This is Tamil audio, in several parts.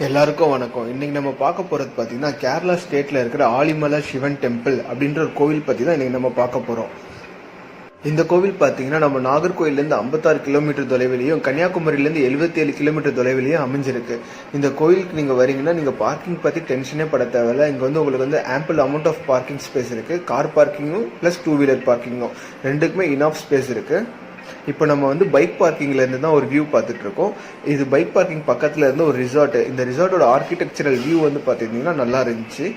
எல்லாருக்கும் வணக்கம். இன்னைக்கு நம்ம பார்க்க போறது பாத்தீங்கன்னா கேரளா ஸ்டேட்ல இருக்கிற ஆலிமலை சிவன் டெம்பிள் அப்படின்ற ஒரு கோவில் பத்தி தான் இன்னைக்கு நம்ம பார்க்க போறோம். இந்த கோவில் பாத்தீங்கன்னா நம்ம நாகர்கோயில இருந்து 56 கிலோமீட்டர் தொலைவிலையும் கன்னியாகுமரியில இருந்து 77 கிலோமீட்டர் தொலைவிலையும் அமைஞ்சிருக்கு. இந்த கோவிலுக்கு நீங்க வரீங்கன்னா நீங்க பார்க்கிங் பத்தி டென்ஷனே பட தேவையில்ல. இங்க வந்து உங்களுக்கு வந்து ample amount of parking space இருக்கு. கார் பார்க்கிங்கும் பிளஸ் 2 வீலர் பார்க்கிங்கும் ரெண்டுக்குமே இனாஃப் ஸ்பேஸ் இருக்கு. இப்போ நம்ம வந்து பைக் பார்க்கிங்ல இருந்து தான் ஒரு வியூ பார்த்துட்டு இருக்கோம். இது பைக் பார்க்கிங் பக்கத்துல இருந்து ஒரு ரிசார்ட். இந்த ரிசார்ட்டோட ஆர்கிடெக்சரல் வியூ வந்து பாத்தீங்கன்னா நல்லா இருந்துச்சு.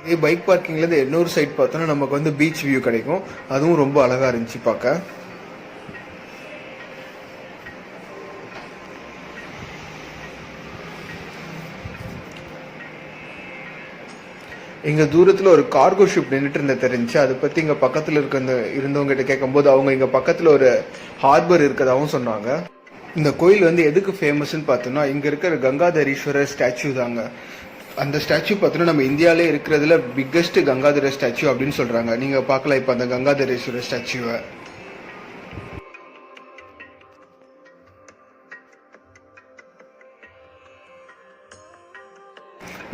இதே பைக் பார்க்கிங்ல இருந்து இன்னொரு சைட் பார்த்தோம்னா நமக்கு வந்து பீச் வியூ கிடைக்கும். அதுவும் ரொம்ப அழகா இருந்துச்சு பார்க்க. இங்க தூரத்துல ஒரு கார்கோ ஷிப் நின்றுட்டு இருந்த தெரிஞ்சு. அதை பத்தி இங்க பக்கத்துல இருந்தவங்க கிட்ட கேட்கும்போது அவங்க இங்க பக்கத்துல ஒரு ஹார்பர் இருக்கதாவும் சொன்னாங்க. இந்த கோயில் வந்து எதுக்கு ஃபேமஸ்ன்னு பார்த்தோம்னா இங்க இருக்கிற கங்காதரீஸ்வரர் ஸ்டாச்சு தாங்க. அந்த ஸ்டாச்சு பார்த்தோன்னா நம்ம இந்தியாவிலே இருக்கிறதுல பிக்கெஸ்ட் கங்காதர ஸ்டாச்சு அப்படின்னு சொல்றாங்க. நீங்க பார்க்கலாம் இப்ப அந்த கங்காதரீஸ்வரர் ஸ்டாச்சுவை.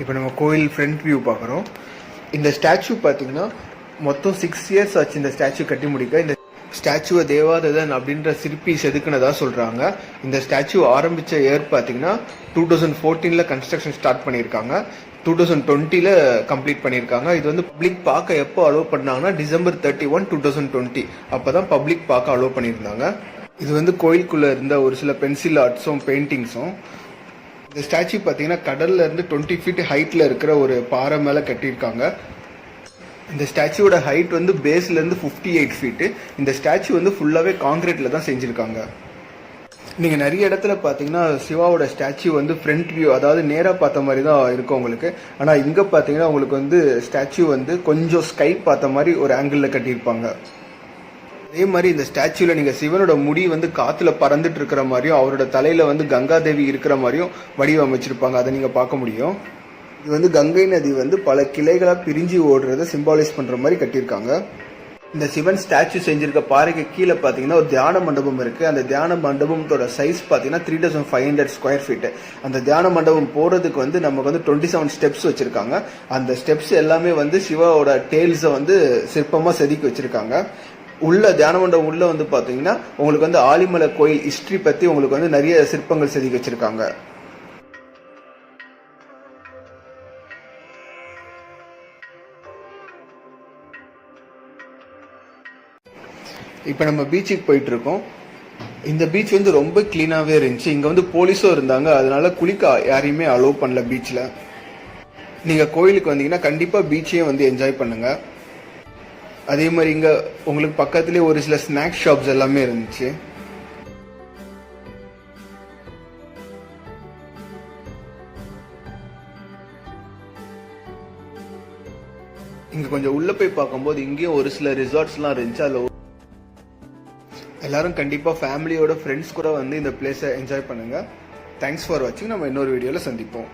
இப்போ நம்ம கோயில் ஃப்ரண்ட் வியூ பார்க்குறோம். இந்த ஸ்டாச்சு பார்த்தீங்கன்னா மொத்தம் 6 இயர்ஸ் ஆச்சு இந்த ஸ்டாச்சு கட்டி முடிக்க. இந்த ஸ்டாச்சுவை தேவாததன் அப்படின்ற சிற்பி செதுக்குனதா சொல்றாங்க. இந்த ஸ்டாச்சு ஆரம்பிச்ச இயர் பார்த்தீங்கன்னா 2014ல கன்ஸ்ட்ரக்ஷன் ஸ்டார்ட் பண்ணியிருக்காங்க. 2020ல கம்ப்ளீட் பண்ணியிருக்காங்க. இது வந்து பப்ளிக் பார்க்க எப்போ அலோவ் பண்ணாங்கன்னா December 31, 2020 அப்பதான் பப்ளிக் பார்க்க அலோவ் பண்ணியிருந்தாங்க. இது வந்து கோயிலுக்குள்ள இருந்த ஒரு சில பென்சில் ஆர்ட்ஸும் பெயிண்டிங்ஸும். இந்த ஸ்டாச்சு பார்த்தீங்கன்னா கடல்ல இருந்து 20 ஃபீட் ஹைட்ல இருக்கிற ஒரு பாறை மேல கட்டியிருக்காங்க. இந்த ஸ்டாச்சுவோட ஹைட் வந்து பேஸ்ல இருந்து 58 ஃபீட். இந்த ஸ்டாச்சு வந்து ஃபுல்லாவே காங்கிரீட்ல தான் செஞ்சிருக்காங்க. நீங்க நிறைய இடத்துல பாத்தீங்கன்னா சிவாவோட ஸ்டாச்சு வந்து ஃப்ரண்ட் வியூ, அதாவது நேரா பார்த்த மாதிரி தான் இருக்கும் உங்களுக்கு. ஆனா இங்க பாத்தீங்கன்னா உங்களுக்கு வந்து ஸ்டாச்சு வந்து கொஞ்சம் ஸ்கை பார்த்த மாதிரி ஒரு ஆங்கிள் கட்டியிருப்பாங்க. அதே மாதிரி இந்த ஸ்டாச்சுல நீங்க சிவனோட முடி வந்து காத்துல பறந்துட்டு இருக்கிற மாதிரியும் அவரோட தலையில வந்து கங்காதேவி இருக்கிற மாதிரியும் வடிவமைச்சிருப்பாங்க. அதை நீங்க பார்க்க முடியும். இது வந்து கங்கை நதி வந்து பல கிளைகளா பிரிஞ்சு ஓடுறத சிம்பாலைஸ் பண்ற மாதிரி கட்டியிருக்காங்க. இந்த சிவன் ஸ்டாச்சு செஞ்சிருக்க பாறைக்கு கீழே பாத்தீங்கன்னா ஒரு தியான மண்டபம் இருக்கு. அந்த தியான மண்டபத்தோட சைஸ் பாத்தீங்கன்னா 3500 ஸ்கொயர் ஃபீட். அந்த தியான மண்டபம் போறதுக்கு வந்து நமக்கு வந்து 27 ஸ்டெப்ஸ் வச்சிருக்காங்க. அந்த ஸ்டெப்ஸ் எல்லாமே வந்து சிவாவோட டெய்ல்ஸை வந்து சிற்பமா செதுக்கி வச்சிருக்காங்க. உள்ள தியான மண்டபம் உள்ள வந்து பாத்தீங்கன்னா உங்களுக்கு வந்து ஆலிமலை கோயில் ஹிஸ்டரி பத்தி உங்களுக்கு வந்து நிறைய சிற்பங்கள் செதுக்கி வச்சிருக்காங்க. இப்ப நம்ம பீச்சுக்கு போயிட்டு இருக்கோம். இந்த பீச் வந்து ரொம்ப கிளீனாவே இருந்துச்சு. இங்க வந்து போலீஸும் இருந்தாங்க. அதனால குளிக்க யாரையுமே அலோவ் பண்ணல பீச்ல. நீங்க கோயிலுக்கு வந்தீங்கன்னா கண்டிப்பா பீச்சையும் வந்து என்ஜாய் பண்ணுங்க. அதே மாதிரி இங்க உங்களுக்கு பக்கத்துலயே ஒரு சில ஸ்நாக்ஸ் ஷாப்ஸ் எல்லாமே இருந்துச்சு. இங்க கொஞ்சம் உள்ள போய் பார்க்கும்போது இங்கேயும் ஒரு சில ரிசார்ட்ஸ் எல்லாம் இருந்துச்சு. அதுல எல்லாரும் கண்டிப்பா ஃபேமிலியோட ஃப்ரெண்ட்ஸ் கூட வந்து இந்த பிளேஸை என்ஜாய் பண்ணுங்க. தேங்க்ஸ் ஃபார் வாட்சிங். நம்ம இன்னொரு வீடியோல சந்திப்போம்.